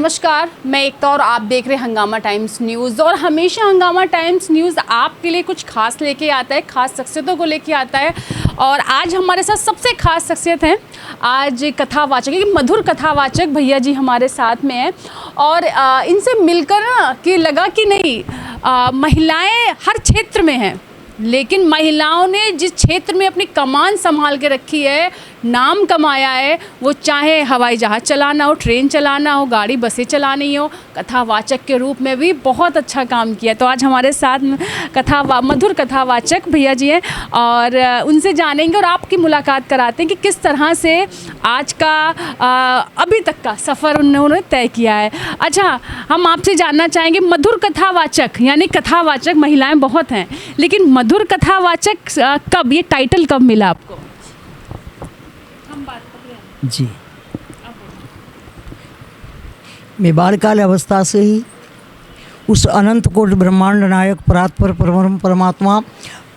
नमस्कार, मैं एकता और आप देख रहे हैं हंगामा टाइम्स न्यूज़। और हमेशा हंगामा टाइम्स न्यूज़ आपके लिए कुछ खास लेके आता है, खास शख्सियतों को लेके आता है। और आज हमारे साथ सबसे खास शख्सियत हैं, आज कथावाचक, एक मधुर कथावाचक भैया जी हमारे साथ में हैं। और इनसे मिलकर ना कि लगा कि नहीं, महिलाएं हर क्षेत्र में हैं, लेकिन महिलाओं ने जिस क्षेत्र में अपनी कमान संभाल के रखी है, नाम कमाया है, वो चाहे हवाई जहाज़ चलाना हो, ट्रेन चलाना हो, गाड़ी बसें चलानी हो, कथावाचक के रूप में भी बहुत अच्छा काम किया। तो आज हमारे साथ मधुर कथावाचक भैया जी हैं और उनसे जानेंगे और आपकी मुलाकात कराते हैं कि किस तरह से आज का अभी तक का सफ़र उन्होंने तय किया है। अच्छा, हम आपसे जानना चाहेंगे, मधुर कथावाचक यानी कथावाचक महिलाएँ बहुत हैं, लेकिन मधुर कथावाचक कब, ये टाइटल कब मिला आपको? जी, मैं बालकाल अवस्था से ही उस अनंत कोटि ब्रह्मांड नायक परात्पर परमात्मा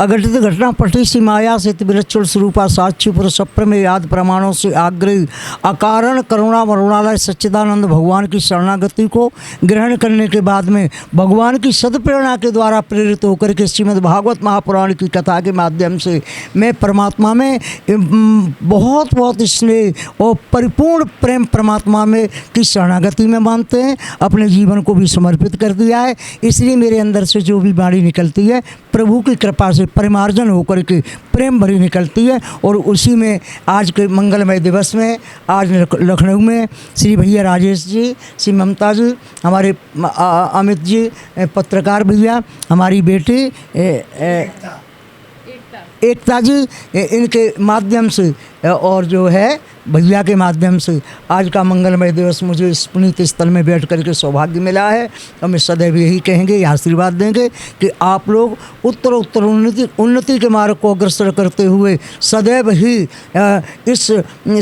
अघटित घटना पटी सी माया से विलक्षण स्वरूपा साक्षी पुर सप्रमेय याद प्रमाणों से आग्रही अकारण करुणा वरुणालय सच्चिदानंद भगवान की शरणागति को ग्रहण करने के बाद में भगवान की सदप्रेरणा के द्वारा प्रेरित होकर के श्रीमद् भागवत महापुराण की कथा के माध्यम से मैं परमात्मा में बहुत स्नेह और परिपूर्ण प्रेम परमात्मा में की शरणागति में मानते हैं, अपने जीवन को भी समर्पित कर दिया है। इसलिए मेरे अंदर से जो भी वाणी निकलती है प्रभु की कृपा से परिमार्जन होकर के प्रेम भरी निकलती है। और उसी में आज के मंगलमय दिवस में आज लखनऊ में श्री भैया राजेश जी, श्री ममता जी, हमारे अमित जी पत्रकार भैया, हमारी बेटी एकता जी, इनके माध्यम से और जो है भैया के माध्यम से आज का मंगलमय दिवस मुझे इस पुनीत स्थल में बैठ कर के सौभाग्य मिला है। तो मैं सदैव यही कहेंगे, आशीर्वाद देंगे कि आप लोग उत्तर उन्नति के मार्ग को अग्रसर करते हुए सदैव ही इस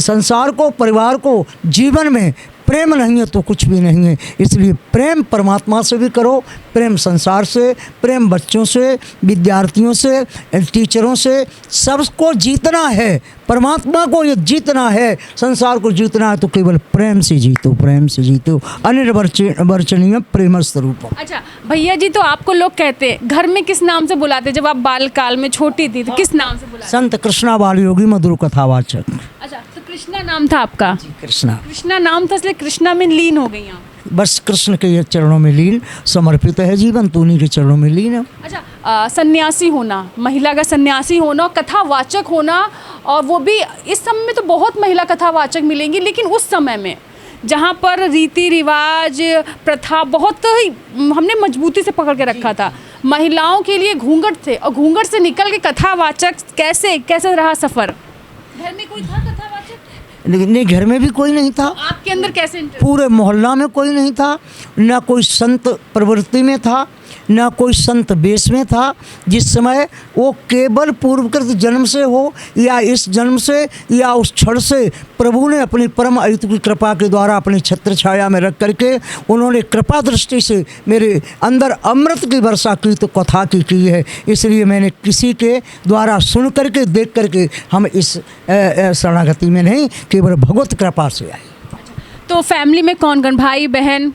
संसार को, परिवार को, जीवन में प्रेम नहीं है तो कुछ भी नहीं है। इसलिए प्रेम परमात्मा से भी करो, प्रेम संसार से, प्रेम बच्चों से, विद्यार्थियों से, टीचरों से, सबको जीतना है। परमात्मा को ये जीतना है, संसार को जीतना है तो केवल प्रेम से जीतो, प्रेम से जीतो। अनिर्वचनीय प्रेम स्वरूप। अच्छा भैया जी, तो आपको लोग कहते हैं घर में किस नाम से बुलाते? जब आप बाल काल में छोटी थी तो किस नाम से बुलाते? संत कृष्णा बाल योगी मधुर कथावाचक। अच्छा, तो कृष्णा नाम था आपका? कृष्णा नाम था, इसलिए कृष्णा में लीन हो गई आप? बस कृष्ण के चरणों में लीन, समर्पित है जीवन, तो उन्हीं के चरणों में लीन है। अच्छा, सन्यासी होना, महिला का सन्यासी होना, कथावाचक होना, और वो भी इस समय में तो बहुत महिला कथावाचक मिलेंगी, लेकिन उस समय में जहाँ पर रीति रिवाज प्रथा बहुत ही हमने मजबूती से पकड़ के रखा था, महिलाओं के लिए घूंघट थे, और घूंघट से निकल के कथावाचक कैसे रहा सफ़र? घर में कोई था कथावाचक? नहीं, घर में भी कोई नहीं था। तो आपके अंदर कैसे? पूरे मोहल्ला में कोई नहीं था, ना कोई संत प्रवृत्ति में था, ना कोई संत वेश में था। जिस समय वो केवल पूर्वकृत जन्म से हो या इस जन्म से या उस क्षण से प्रभु ने अपनी परम अयुत की कृपा के द्वारा अपनी छत्र छाया में रख करके उन्होंने कृपा दृष्टि से मेरे अंदर अमृत की वर्षा की तो कथा की है। इसलिए मैंने किसी के द्वारा सुन करके, देख करके हम इस शरणागति में नहीं, केवल भगवत कृपा से आए। तो फैमिली में कौन कौन, भाई बहन?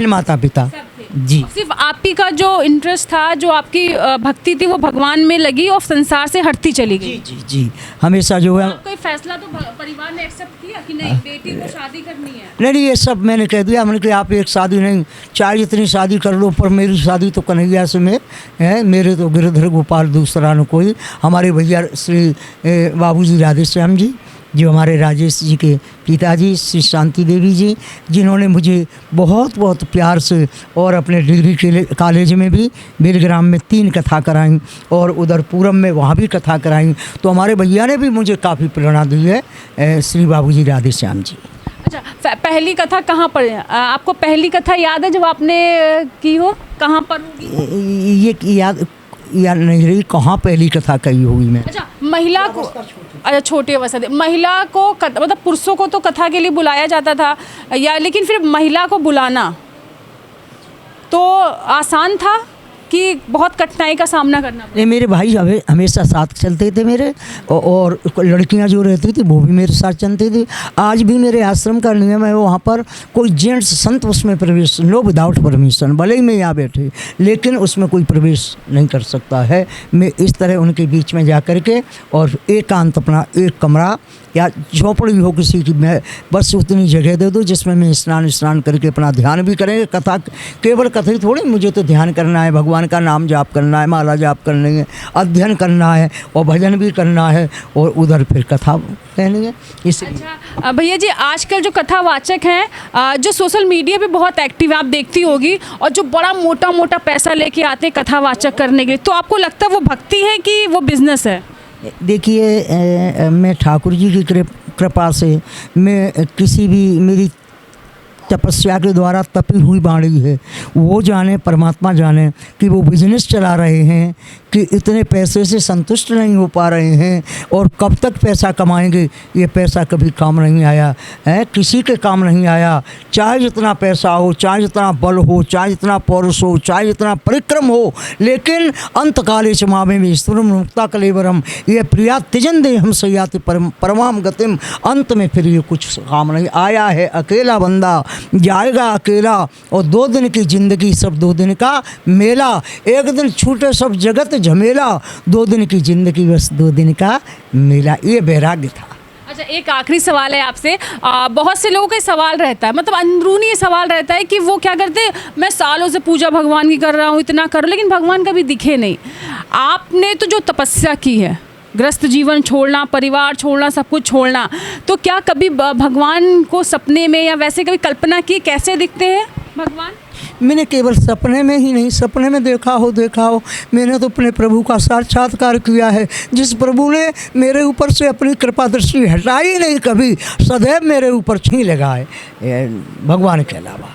माता पिता जी। सिर्फ आप ही का जो इंटरेस्ट था, जो आपकी भक्ति थी, वो भगवान में लगी और संसार से हटती चली गई? जी, हमेशा जो है। कोई फैसला तो परिवार ने एक्सेप्ट किया कि नहीं बेटी को शादी करनी है? नहीं, ये सब मैंने कह दिया। मैंने कहा आप एक शादी नहीं, चाहे इतनी शादी कर लो, पर मेरी शादी तो कन्हैया से में है, मेरे तो गिरधर गोपाल दूसरा न कोई। हमारे भैया श्री बाबूजी राधेश्याम जी, जो हमारे राजेश जी के पिताजी श्री शांति देवी जी, जिन्होंने मुझे बहुत प्यार से और अपने डिग्री के कॉलेज में भी बेलग्राम में 3 कथा कराई और उधर पूरम में वहाँ भी कथा कराई। तो हमारे भैया ने भी मुझे काफ़ी प्रेरणा दी है, श्री बाबूजी राधेश्याम जी। अच्छा, पहली कथा कहाँ पर है? आपको पहली कथा याद है जब आपने की हो? कहाँ पर? ये याद नहीं रही कहाँ पहली कथा कही होगी मैं। अच्छा, महिला को, अच्छा छोटी अवस्था थी, महिला को मतलब पुरुषों को तो कथा के लिए बुलाया जाता था या, लेकिन फिर महिला को बुलाना तो आसान था कि बहुत कठिनाई का सामना करना पड़ा? ये मेरे भाई हमेशा साथ चलते थे मेरे, और लड़कियां जो रहती थी वो भी मेरे साथ चलती थी। आज भी मेरे आश्रम का नियम है, वहाँ पर कोई जेंट्स संत उसमें प्रवेश नो विदाउट परमिशन, भले ही मैं यहाँ बैठे लेकिन उसमें कोई प्रवेश नहीं कर सकता है। मैं इस तरह उनके बीच में जा कर के और एकांत अपना एक कमरा या झोपड़ी हो किसी की, मैं बस उतनी जगह दे दूँ जिसमें मैं स्नान करके अपना ध्यान भी करेंगे। कथा केवल कथा ही थोड़ी, मुझे तो ध्यान करना है, भगवान का नाम जाप करना है, माला जाप करनी है, अध्ययन करना है और भजन भी करना है, और उधर फिर कथा कहनी है। इसलिए अच्छा भैया जी, आजकल जो कथावाचक हैं जो सोशल मीडिया पे बहुत एक्टिव आप देखती होगी, और जो बड़ा मोटा मोटा पैसा लेके आते हैं कथावाचक करने के लिए, तो आपको लगता है वो भक्ति है कि वो बिजनेस है? देखिए, मैं ठाकुर जी की कृपा से मैं किसी भी मेरी तपस्या के द्वारा तपी हुई वाणी है, वो जाने, परमात्मा जाने कि वो बिजनेस चला रहे हैं कि इतने पैसे से संतुष्ट नहीं हो पा रहे हैं और कब तक पैसा कमाएंगे। ये पैसा कभी काम नहीं आया है, किसी के काम नहीं आया, चाहे जितना पैसा हो, चाहे जितना बल हो, चाहे जितना पौरुष हो, चाहे जितना परिक्रम हो, लेकिन अंतकाले च मामे ईश्वरम मुक्ता कलेवरम, ये प्रिया त्यजन दे हम सयाति परमाम गतिम। अंत में फिर ये कुछ काम नहीं आया है, अकेला बंदा जाएगा अकेला, और 2 दिन की जिंदगी सब 2 दिन का मेला, एक दिन छूटे सब जगत झमेला, 2 दिन की जिंदगी बस 2 दिन का मेला। ये वैराग्य था। अच्छा, एक आखिरी सवाल है आपसे। बहुत से लोगों का सवाल रहता है, मतलब अंदरूनी ये सवाल रहता है कि वो क्या करते हैं, मैं सालों से पूजा भगवान की कर रहा हूँ, इतना करूँ, लेकिन भगवान कभी दिखे नहीं। आपने तो जो तपस्या की है, ग्रस्त जीवन छोड़ना, परिवार छोड़ना, सब कुछ छोड़ना, तो क्या कभी भगवान को सपने में या वैसे कभी कल्पना की कैसे दिखते हैं भगवान? मैंने केवल सपने में ही नहीं, सपने में देखा हो, मैंने तो अपने प्रभु का साक्षात्कार किया है। जिस प्रभु ने मेरे ऊपर से अपनी कृपा दृष्टि हटाई नहीं कभी, सदैव मेरे ऊपर छीं लगाए भगवान के अलावा।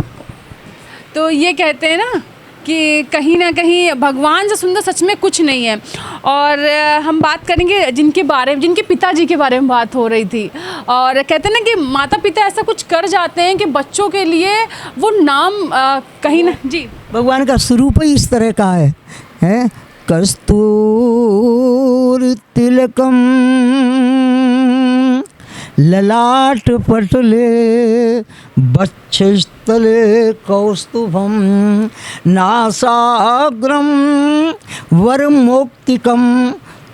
तो ये कहते हैं ना कि कहीं ना कहीं भगवान से सुंदर सच में कुछ नहीं है। और हम बात करेंगे जिनके पिताजी के बारे में बात हो रही थी, और कहते हैं ना कि माता पिता ऐसा कुछ कर जाते हैं कि बच्चों के लिए वो नाम कहीं ना जी भगवान का स्वरूप ही इस तरह का है कस्तूर तिलकम ललाट पटले बक्षस्थले कौस्तुभम नासाग्रम वरमोक्तिकम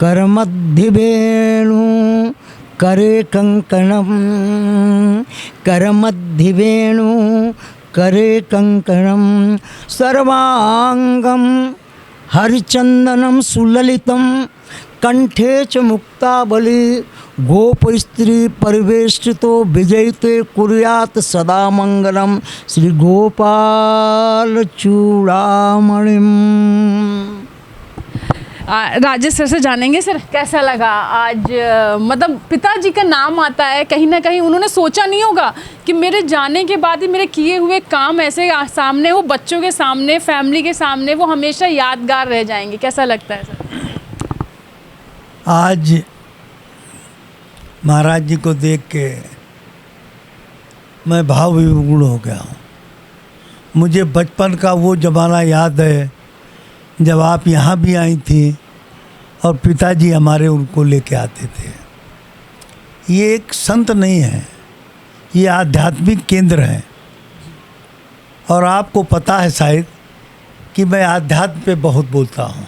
करमध्यवेणु करे कंकणम करमध्यवेणु करे कंकणम सर्वांगम हरिचंदनम सुललितम कंठे च मुक्तावली गोप स्त्री परिवेष्टितो विजयते कुर्यात सदा मंगलम श्री गोपाल चूड़ामणिम। राजेश सर से जानेंगे, सर कैसा लगा आज, मतलब पिताजी का नाम आता है, कहीं ना कहीं उन्होंने सोचा नहीं होगा कि मेरे जाने के बाद ही मेरे किए हुए काम ऐसे सामने हो, बच्चों के सामने, फैमिली के सामने, वो हमेशा यादगार रह जाएंगे। कैसा लगता है सर? आज महाराज जी को देख के मैं भाव विभोर हो गया हूँ। मुझे बचपन का वो ज़माना याद है जब आप यहाँ भी आई थी और पिताजी हमारे उनको लेके आते थे। ये एक संत नहीं है, ये आध्यात्मिक केंद्र है। और आपको पता है शायद कि मैं आध्यात्म पे बहुत बोलता हूँ।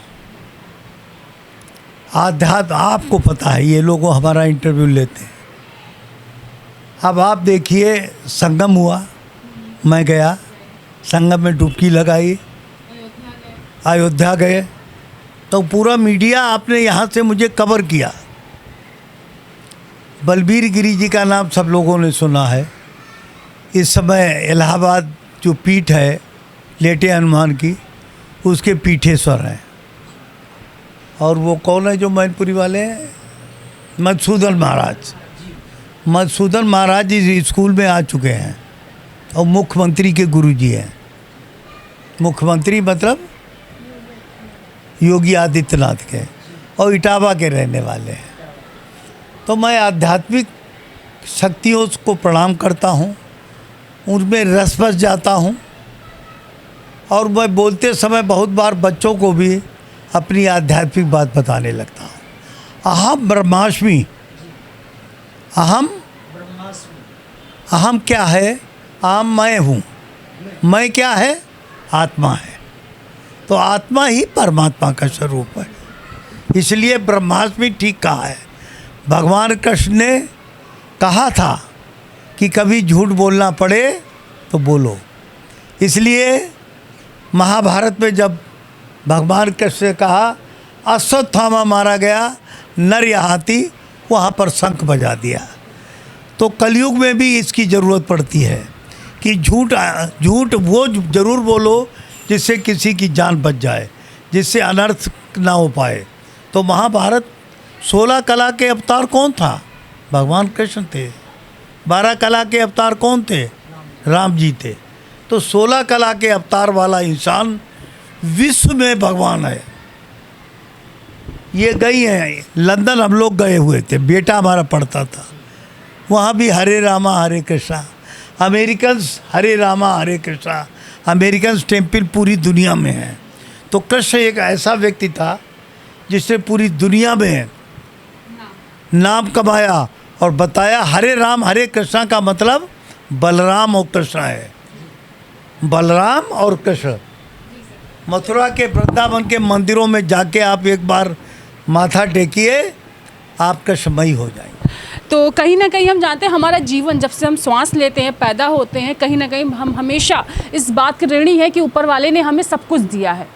आध्यात्म आपको पता है, ये लोग हमारा इंटरव्यू लेते हैं। अब आप देखिए, संगम हुआ, मैं गया संगम में डुबकी लगाई, अयोध्या गए, तो पूरा मीडिया आपने यहाँ से मुझे कवर किया। बलबीर गिरी जी का नाम सब लोगों ने सुना है। इस समय इलाहाबाद जो पीठ है लेटे हनुमान की, उसके पीठेश्वर हैं। और वो कौन है जो मैनपुरी वाले हैं? मधुसूदन महाराज। मधुसूदन महाराज जी स्कूल में आ चुके हैं और मुख्यमंत्री के गुरुजी हैं। मुख्यमंत्री मतलब योगी आदित्यनाथ के, और इटावा के रहने वाले हैं। तो मैं आध्यात्मिक शक्तियों को प्रणाम करता हूँ, उनमें रस बस जाता हूँ। और मैं बोलते समय बहुत बार बच्चों को भी अपनी आध्यात्मिक बात बताने लगता हूँ। अहम ब्रह्मास्मि, अहम क्या है? अहम मैं हूँ। मैं क्या है? आत्मा है। तो आत्मा ही परमात्मा का स्वरूप है। इसलिए ब्रह्मास्मि ठीक कहा है। भगवान कृष्ण ने कहा था कि कभी झूठ बोलना पड़े तो बोलो। इसलिए महाभारत में जब भगवान कृष्ण ने कहा अश्वत्थामा मारा गया, नर हाथी, वहाँ पर शंख बजा दिया। तो कलयुग में भी इसकी ज़रूरत पड़ती है कि झूठ वो ज़रूर बोलो जिससे किसी की जान बच जाए, जिससे अनर्थ ना हो पाए। तो महाभारत 16 कला के अवतार कौन था? भगवान कृष्ण थे। 12 कला के अवतार कौन थे? राम जी थे। तो 16 कला के अवतार वाला इंसान विश्व में भगवान है। ये गई है लंदन, हम लोग गए हुए थे, बेटा हमारा पढ़ता था। वहाँ भी हरे रामा हरे कृष्णा, अमेरिकन्स हरे रामा हरे कृष्णा, अमेरिकन्स टेम्पल पूरी दुनिया में है। तो कृष्ण एक ऐसा व्यक्ति था जिसने पूरी दुनिया में नाम कमाया और बताया। हरे राम हरे कृष्णा का मतलब बलराम और कृष्ण है। बलराम और कृष्ण। मथुरा के वृंदावन के मंदिरों में जाके आप एक बार माथा टेकिए, आप कृष्णमयी हो जाएंगे। तो कहीं ना कहीं हम जानते हैं हमारा जीवन जब से हम श्वास लेते हैं, पैदा होते हैं, कहीं ना कहीं हम हमेशा इस बात के ऋणी है कि ऊपर वाले ने हमें सब कुछ दिया है।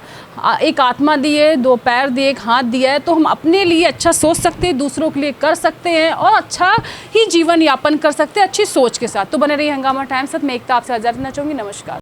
एक आत्मा दी है, 2 पैर दिए, 1 हाथ दिया है। तो हम अपने लिए अच्छा सोच सकते हैं, दूसरों के लिए कर सकते हैं और अच्छा ही जीवन यापन कर सकते हैं अच्छी सोच के साथ। तो बने रहिए हंगामा टाइम्स साथ। मैं एकता आपसे आजाद रहना चाहूँगी। नमस्कार।